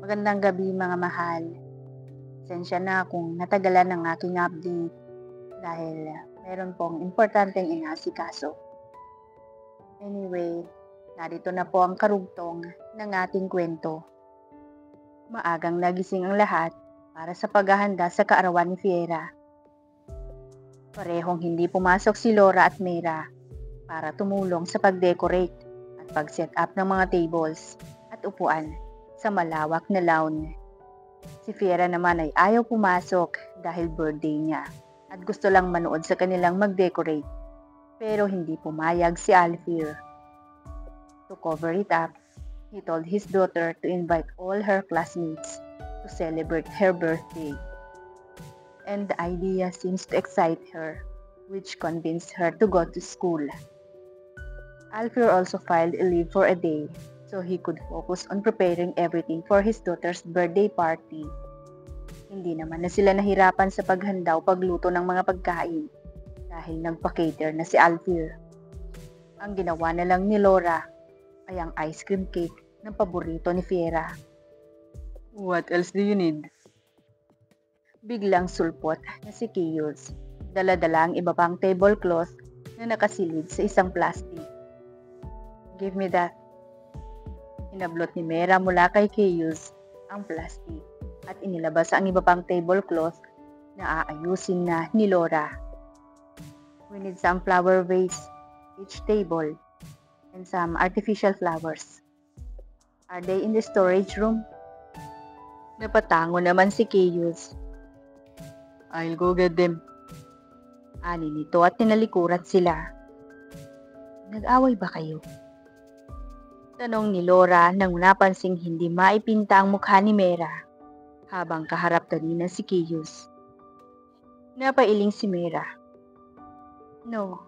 Magandang gabi mga mahal. Pasensya na kung natagalan ng aking update dahil meron pong importanteng inasikaso. Anyway, narito na po ang karugtong ng ating kwento. Maagang nagising ang lahat para sa paghahanda sa kaarawan ni Fiera. Parehong hindi pumasok si Laura at Mera para tumulong sa pag-decorate at pag-set up ng mga tables at upuan sa malawak na lawn. Si Fiera naman ay ayaw pumasok dahil birthday niya at gusto lang manood sa kanilang mag-decorate. Pero hindi pumayag si Alfir. To cover it up, he told his daughter to invite all her classmates to celebrate her birthday. And the idea seems to excite her, which convinced her to go to school. Alfir also filed a leave for a day so he could focus on preparing everything for his daughter's birthday party. Hindi naman na sila nahirapan sa paghanda o pagluto ng mga pagkain dahil nagpa-cater na si Alfir. Ang ginawa na lang ni Laura ay ang ice cream cake ng paborito ni Fiera. What else do you need? Biglang sulpot na si Kiyos. Dala-dala ang iba pang tablecloth na nakasilid sa isang plastic. Give me that. Inablot ni Mera mula kay Kiyos ang plastic at inilabas ang iba pang tablecloth na aayusin na ni Laura. We need some flower vase, each table, and some artificial flowers. Are they in the storage room? Napatango naman si Kiyos. I'll go get them. Ani nito at tinalikuran sila. Nag-away ba kayo? Tanong ni Laura nang napansing hindi maipinta ang mukha ni Mera habang kaharap kanina si Kiyos. Napailing si Mera. No,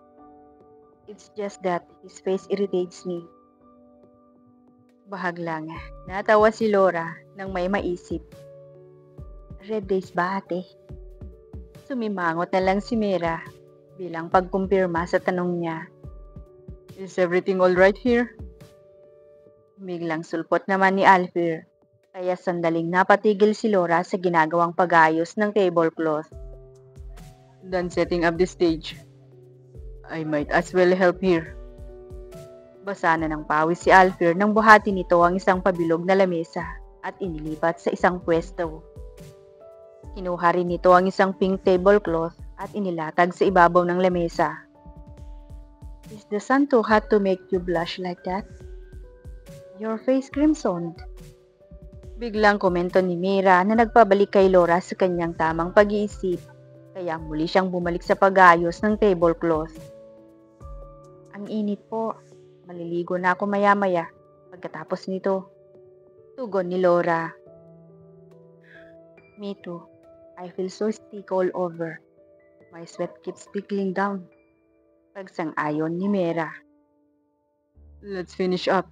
it's just that his face irritates me. Bahaglang natawa si Laura nang may maisip. Red days ba ate? Sumimangot na lang si Mera bilang pagkumpirma sa tanong niya. Is everything all right here? Biglang sulpot naman ni Alfir, kaya sandaling napatigil si Laura sa ginagawang pag-ayos ng tablecloth. Done setting up the stage. I might as well help here. Basa na ng pawis si Alfir nang buhati nito ang isang pabilog na lamesa at inilipat sa isang pwesto. Kinuha rin nito ang isang pink tablecloth at inilatag sa ibabaw ng lamesa. Is the sun too hot to make you blush like that? Your face crimsoned. Biglang komento ni Mera na nagpabalik kay Laura sa kanyang tamang pag-iisip, kaya muli siyang bumalik sa pag-ayos ng tablecloth. Ang init po. Maliligo na ako maya-maya pagkatapos nito. Tugon ni Laura. Me too. I feel so sticky all over. My sweat keeps trickling down. Pagsang-ayon ni Mera. Let's finish up.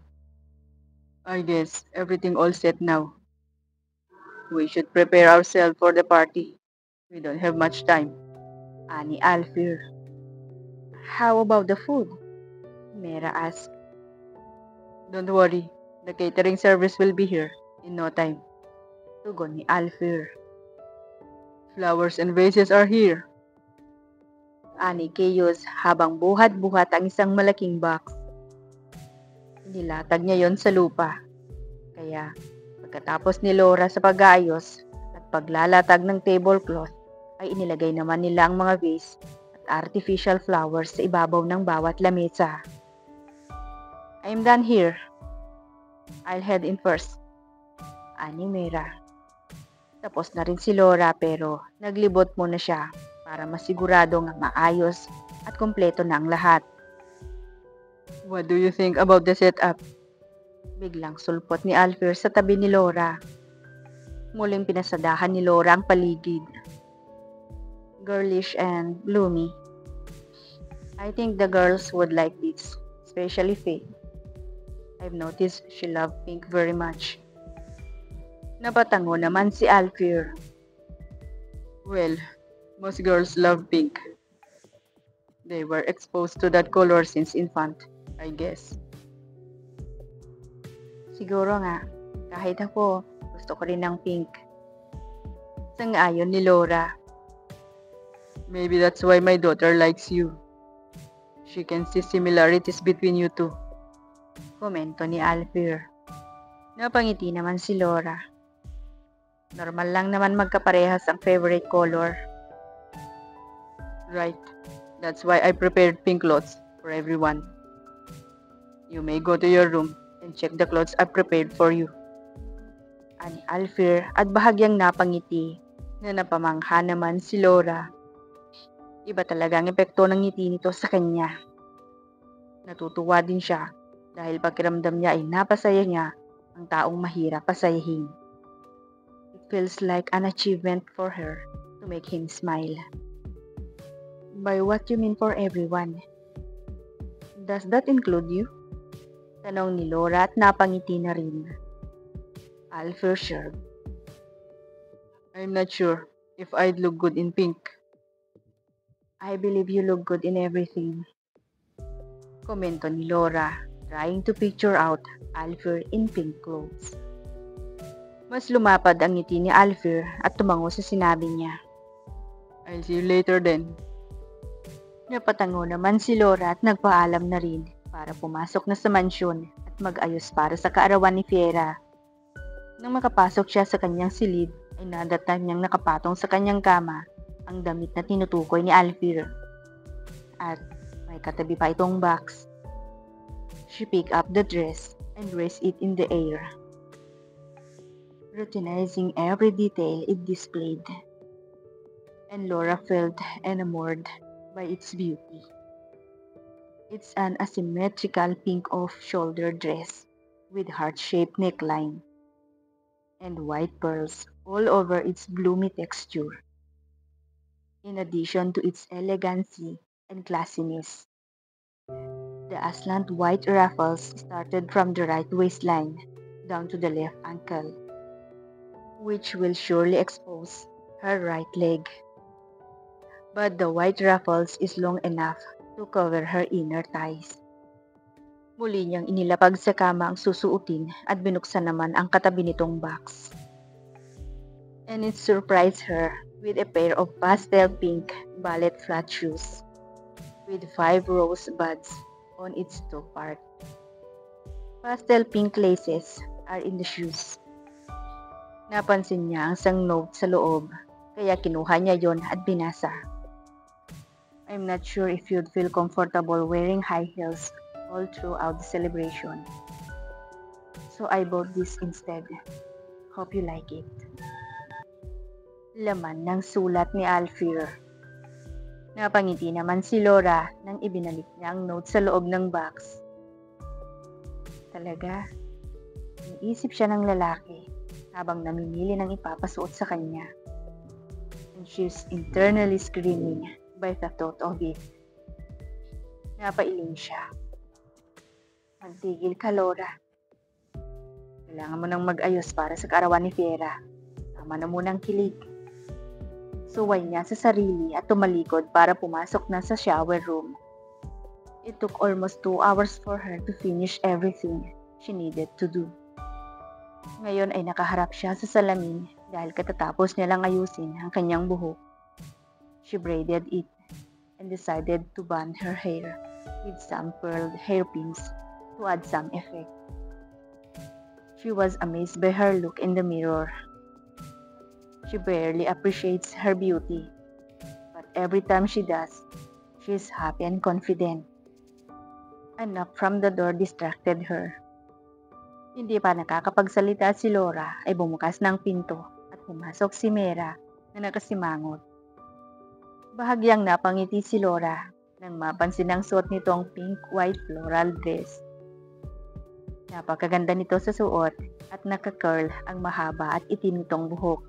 I guess everything all set now. We should prepare ourselves for the party. We don't have much time. Ani Alfir. How about the food? Mera asked. Don't worry. The catering service will be here in no time. Tugon ni Alfir. Flowers and vases are here. Ani Kiyos habang buhat-buhat ang isang malaking box. Nilatag niya yon sa lupa. Kaya pagkatapos ni Laura sa pag-aayos at paglalatag ng tablecloth ay inilagay naman nila ang mga vase at artificial flowers sa ibabaw ng bawat lamesa. I'm done here. I'll head in first. Ani Mera. Tapos na rin si Laura pero naglibot muna siya para masigurado nga maayos at kumpleto na ang lahat. What do you think about the setup? Biglang sulpot ni Alfir sa tabi ni Laura. Muling pinasadahan ni Laura ang paligid. Girlish and bloomy. I think the girls would like this, especially Faith. I've noticed she loves pink very much. Napatango naman si Alfir. Well, most girls love pink. They were exposed to that color since infant, I guess. Siguro nga, kahit ako, Gusto ko rin ng pink. Sang-ayon ni Laura. Maybe that's why my daughter likes you. She can see similarities between you two. Komento ni Alfir. Napangiti naman si Laura. Normal lang naman magkaparehas ang favorite color. Right. That's why I prepared pink clothes for everyone. You may go to your room and check the clothes I prepared for you. Ani Alfir at bahagyang napangiti na napamangha naman si Laura. Iba talaga ang epekto ng ngiti nito sa kanya. Natutuwa din siya dahil pakiramdam niya ay napasaya niya ang taong mahirap pasayahin. It feels like an achievement for her to make him smile. By what you mean for everyone? Does that include you? Tanong ni Laura at napangiti na rin. Alfir shrugged. I'm not sure if I'd look good in pink. I believe you look good in everything. Komento ni Laura, trying to picture out Alfir in pink clothes. Mas lumapad ang ngiti ni Alfir at tumango sa sinabi niya. I'll see you later then. Napatango naman si Laura at nagpaalam na rin para pumasok na sa mansyon at mag-ayos para sa kaarawan ni Fiera. Nang makapasok siya sa kanyang silid, ay nadatnan niyang nakapatong sa kanyang kama ang damit na tinutukoy ni Alfir. At may katabi pa itong box. She picked up the dress and raised it in the air, routinizing every detail it displayed. And Laura felt enamored by its beauty. It's an asymmetrical pink off-shoulder dress with heart-shaped neckline and white pearls all over its bloomy texture. In addition to its elegancy and classiness, the aslant white ruffles started from the right waistline down to the left ankle, which will surely expose her right leg. But the white ruffles is long enough to cover her inner thighs. Muli niyang inilapag sa kama ang susuotin at binuksan naman ang katabi nitong box. And it surprised her with a pair of pastel pink ballet flat shoes with 5 rose buds on its toe part. Pastel pink laces are in the shoes. Napansin niya ang isang note sa loob, kaya kinuha niya yon at binasa. I'm not sure if you'd feel comfortable wearing high heels all throughout the celebration. So I bought this instead. Hope you like it. Laman ng sulat ni Alfir. Napangiti naman si Laura nang ibinalik niya ang note sa loob ng box. Talaga, iniisip siya ng lalaki habang namimili ng ipapasuot sa kanya. And she's internally screaming by the thought of it. Napailing siya. Magtigil ka, Laura. Kailangan mo nang mag-ayos para sa kaarawan ni Fiera. Tama na munang kilig. Suway niya sa sarili at tumalikod para pumasok na sa shower room. It took almost 2 hours for her to finish everything she needed to do. Ngayon ay nakaharap siya sa salamin dahil katatapos niya lang ayusin ang kanyang buhok. She braided it and decided to band her hair with some pearl hairpins to add some effect. She was amazed by her look in the mirror. She barely appreciates her beauty, but every time she does, she is happy and confident. A knock from the door distracted her. Hindi pa nakakapagsalita si Laura ay bumukas ng pinto at pumasok si Mera na nakasimangot. Bahagyang napangiti si Laura nang mapansin ang suot nitong pink-white floral dress. Napakaganda nito sa suot at naka-curl ang mahaba at itim nitong buhok.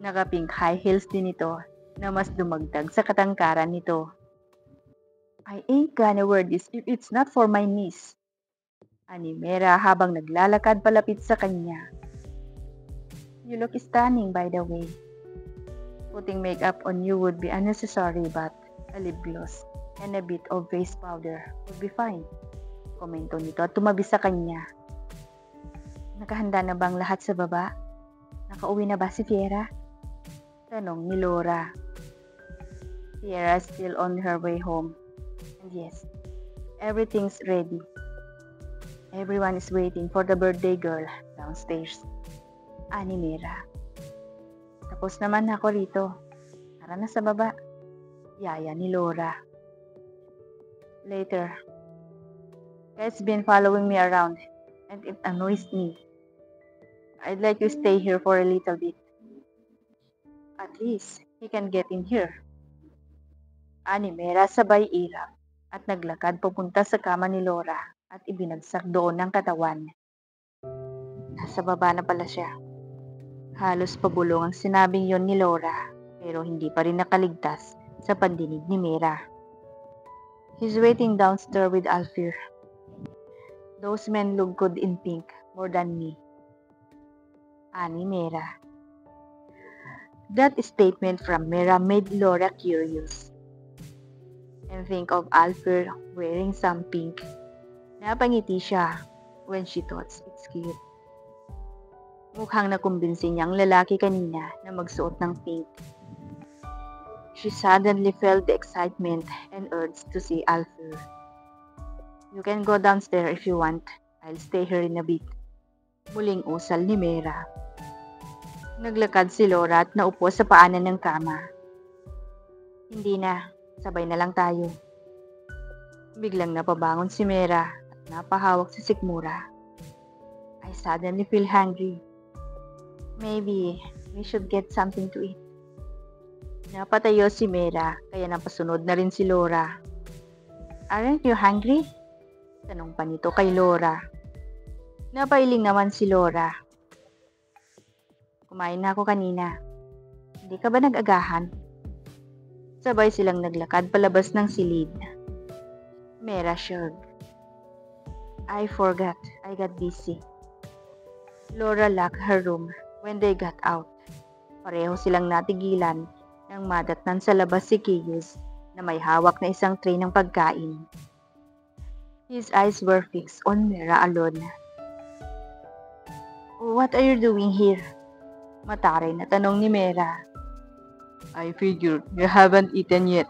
Naka-pink high heels din ito na mas dumagdag sa katangkaran nito. I ain't gonna wear this if it's not for my niece. Ani Mera habang naglalakad palapit sa kanya. You look stunning by the way. Putting makeup on you would be unnecessary but a lip gloss and a bit of face powder would be fine. Komento nito at tumabi sa kanya. Nakahanda na bang lahat sa baba? Nakauwi na ba si Fiera? Tanong ni Laura. Fiera is still on her way home. And yes, everything's ready. Everyone is waiting for the birthday girl downstairs. Ani Mera. Tapos naman ako rito. Tara na sa baba. Yaya ni Laura. Later. He's been following me around and it annoys me. I'd like to stay here for a little bit. At least, he can get in here. Ani Mera sabay irap at naglakad papunta sa kama ni Laura at ibinagsak doon ng katawan. Nasa baba na pala siya. Halos pabulong ang sinabing yon ni Laura pero hindi pa rin nakaligtas sa pandinig ni Mera. He's waiting downstairs with Alfir. Those men look good in pink more than me. Ani Mera. That statement from Mera made Laura curious. And think of Alfir wearing some pink. Napangiti siya when she thought it's cute. Mukhang nakumbinsi niyang lalaki kanina na magsuot ng pink. She suddenly felt the excitement and urge to see Alfir. You can go downstairs if you want. I'll stay here in a bit. Muling usal ni Mera. Naglakad si Laura at naupo sa paanan ng kama. Hindi na, sabay na lang tayo. Biglang napabangon si Mera at napahawak sa sikmura. I suddenly feel hungry. Maybe we should get something to eat. Napatayo si Mera kaya napasunod na rin si Laura. Aren't you hungry? Tanong pa nito kay Laura. Napailing naman si Laura. Kumain na ako kanina. Hindi ka ba nag-agahan? Sabay silang naglakad palabas ng silid. Mera shrugged. I forgot. I got busy. Laura locked her room when they got out. Pareho silang natigilan nang madatnan sa labas si Kiyos na may hawak na isang tray ng pagkain. His eyes were fixed on Mera alone. What are you doing here? Mataray na tanong ni Mera. I figured you haven't eaten yet.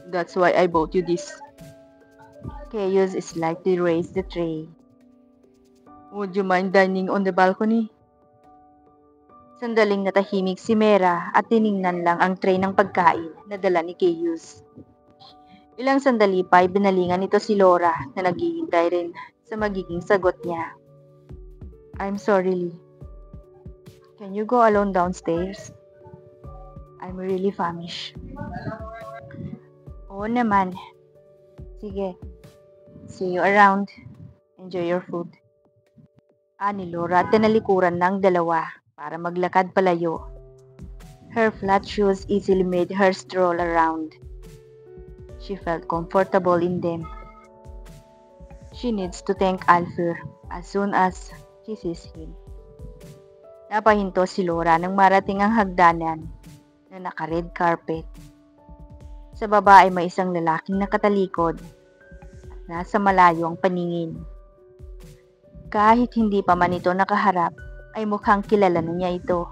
That's why I bought you this. Kiyos slightly raised the tray. Would you mind dining on the balcony? Sandaling natahimik si Mera at tiningnan lang ang tray ng pagkain na dala ni Kiyos. Ilang sandali pa ay binalingan nito si Laura na naghihintay rin sa magiging sagot niya. I'm sorry, Lee. Can you go alone downstairs? I'm really famished. Oo naman. Sige. See you around. Enjoy your food. Ani Laura at tinalikuran ng dalawa para maglakad palayo. Her flat shoes easily made her stroll around. She felt comfortable in them. She needs to thank Alfir as soon as she sees him. Napahinto si Laura nang marating ang hagdanan na naka-red carpet. Sa baba ay may isang lalaking nakatalikod at nasa malayo ang paningin. Kahit hindi pa man ito nakaharap, ay mukhang kilala na niya ito.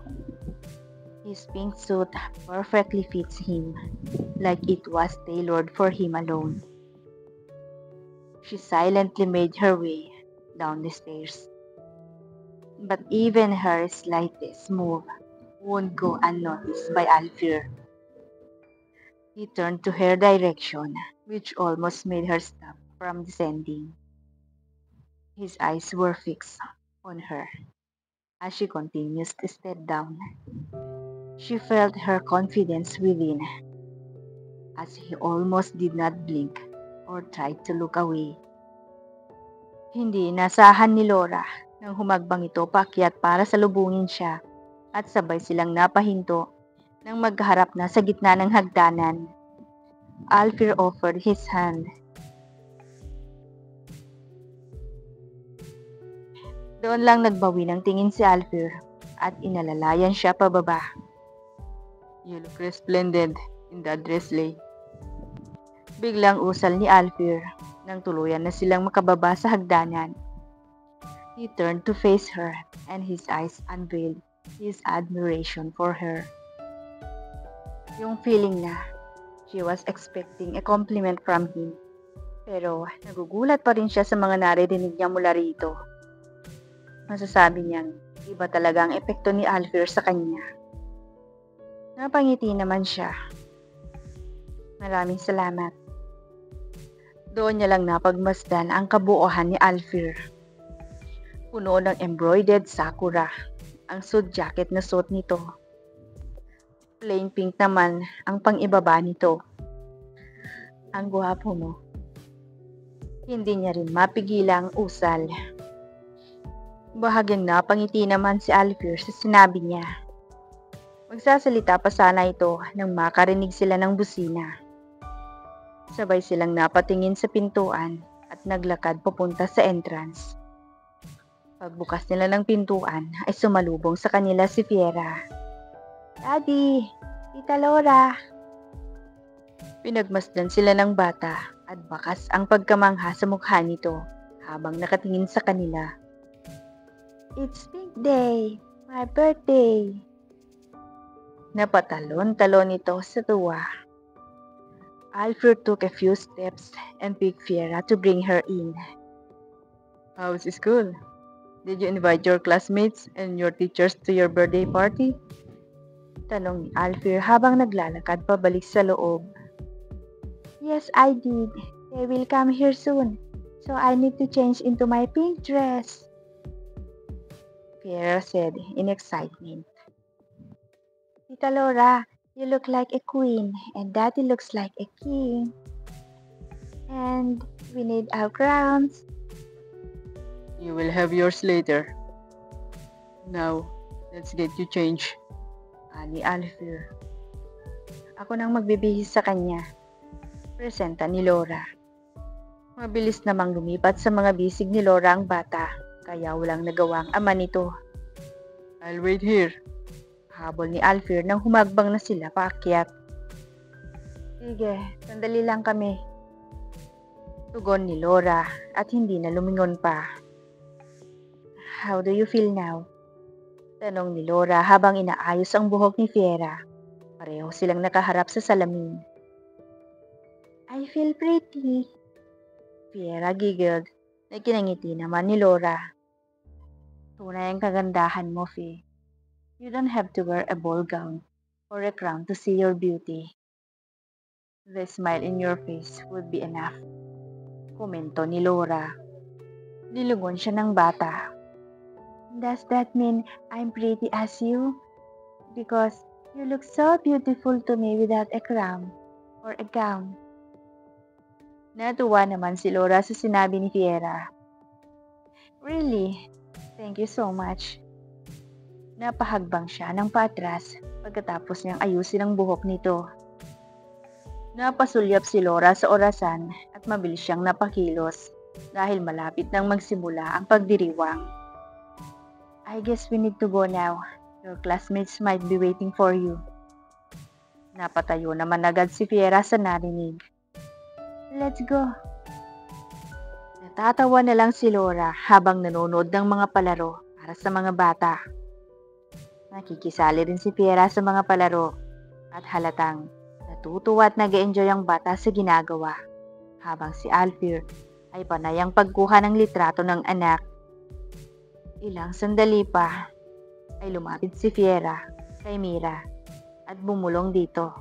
His pink suit perfectly fits him, like it was tailored for him alone. She silently made her way down the stairs. But even her slightest move won't go unnoticed by Alfir. He turned to her direction, which almost made her stop from descending. His eyes were fixed on her as she continues to step down. She felt her confidence within as he almost did not blink or tried to look away. Hindi nasahan ni Laura nang humagbang ito paakyat para salubungin siya at sabay silang napahinto nang magharap na sa gitna ng hagdanan. Alfir offered his hand. Doon lang nagbawi ng tingin si Alfir at inalalayan siya pababa. You look resplendent in that dress, Lay. Biglang usal ni Alfir nang tuluyan na silang makababa sa hagdanan. He turned to face her, and his eyes unveiled his admiration for her. Yung feeling na she was expecting a compliment from him, pero nagugulat pa rin siya sa mga naririnig niya mula rito. Masasabi niyang iba talaga ang epekto ni Alfir sa kanya. Napangiti naman siya. Maraming salamat. Doon niya lang napagmasdan ang kabuuan ni Alfir. Puno ng embroidered sakura ang suit jacket na suot nito. Plain pink naman ang pang-ibaba nito. Ang gwapo mo. Hindi niya rin mapigilang usal. Bahagyang napangiti naman si Alfir sa sinabi niya. Magsasalita pa sana ito nang makarinig sila ng busina. Sabay silang napatingin sa pintuan at naglakad papunta sa entrance. Pagbukas nila ng pintuan ay sumalubong sa kanila si Fiera. Daddy! Tita Laura! Pinagmasdan sila ng bata at bakas ang pagkamangha sa mukha nito habang nakatingin sa kanila. It's Pink Day! My birthday! Napatalon-talon ito sa tuwa. Alfred took a few steps and picked Fiera to bring her in. How's school? Did you invite your classmates and your teachers to your birthday party? Tanong ni Alfred habang naglalakad pabalik sa loob. Yes, I did. They will come here soon, so I need to change into my pink dress. Fiera said in excitement. Tita Laura, you look like a queen and Daddy looks like a king. And we need our crowns. You will have yours later. Now, let's get you changed. Ani Alfir. Ako nang magbibihis sa kanya. Presenta ni Laura. Mabilis namang lumipat sa mga bisig ni Laura ang bata, kaya walang nagawang ama nito. I'll wait here. Habol ni Alfir nang humagbang na sila paakyat. Sige, sandali lang kami. Tugon ni Laura at hindi na lumingon pa. How do you feel now? Tanong ni Laura habang inaayos ang buhok ni Fiera. Pareho silang nakaharap sa salamin. I feel pretty. Fiera giggled na kinangiti naman ni Laura. Tunay ang kagandahan mo, Fie. You don't have to wear a ball gown or a crown to see your beauty. The smile in your face would be enough. Komento ni Laura. Nilungon siya ng bata. Does that mean I'm pretty as you? Because you look so beautiful to me without a crown or a gown. Natuwa naman si Laura sa sinabi ni Fiera. Really? Thank you so much. Napahagbang siya ng patras pagkatapos niyang ayusin ang buhok nito. Napasulyap si Laura sa orasan at mabilis siyang napakilos dahil malapit nang magsimula ang pagdiriwang. I guess we need to go now. Your classmates might be waiting for you. Napatayo naman agad si Fiera sa narinig. Let's go. Natatawa na lang si Laura habang nanonood ng mga palaro para sa mga bata. Nakikisali rin si Fiera sa mga palaro at halatang natutuwa at nag-enjoy ang bata sa ginagawa habang si Alfir ay panay ang pagkuha ng litrato ng anak. Ilang sandali pa ay lumapit si Fiera kay Mira at bumulong dito.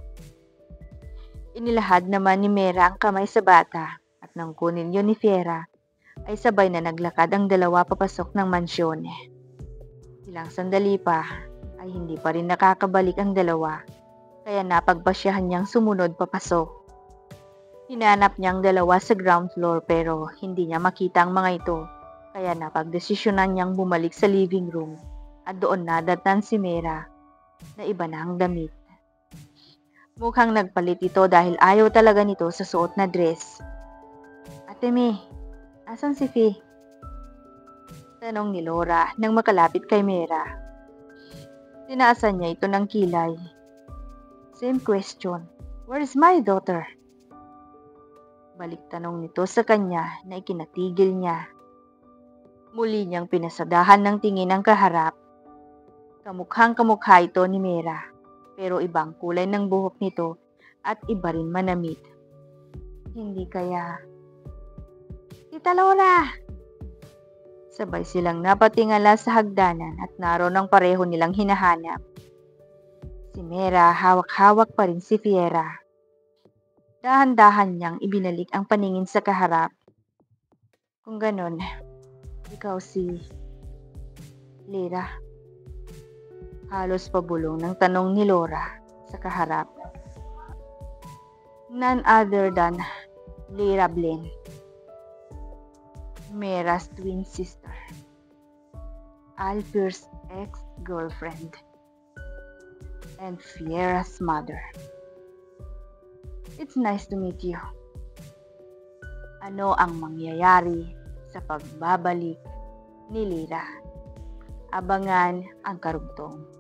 Inilahad naman ni Mira ang kamay sa bata at nang kunin yun ni Fiera ay sabay na naglakad ang dalawa papasok ng mansyon. Ilang sandali pa ay hindi pa rin nakakabalik ang dalawa, kaya napagpasyahan niyang sumunod papasok. Hinanap niya ang dalawa sa ground floor pero hindi niya makita ang mga ito, kaya napagdesisyonan niyang bumalik sa living room at doon nadatnan si Mera na iba na ang damit. Mukhang nagpalit ito dahil ayaw talaga nito sa suot na dress. Ate May, asan si Fie? Tanong ni Laura nang makalapit kay Mera. Tinaasan niya ito ng kilay. Same question. Where is my daughter? Balik tanong nito sa kanya na ikinatigil niya. Muli niyang pinasadahan ng tingin ang kaharap. Kamukhang kamukha ito ni Mera, pero ibang kulay ng buhok nito at iba rin manamit. Hindi kaya... Tita Laura! Sabay silang napatingala sa hagdanan at naroon ang pareho nilang hinahanap. Si Mera hawak-hawak pa rin si Fiera. Dahan-dahan niyang ibinalik ang paningin sa kaharap. Kung ganon, ikaw si Lyra. Halos pabulong ng tanong ni Laura sa kaharap. None other than Lyra Blaine, Mera's twin sister, Alfier's ex-girlfriend, and Fiera's mother. It's nice to meet you. Ano ang mangyayari sa pagbabalik ni Lyra? Abangan ang karugtong.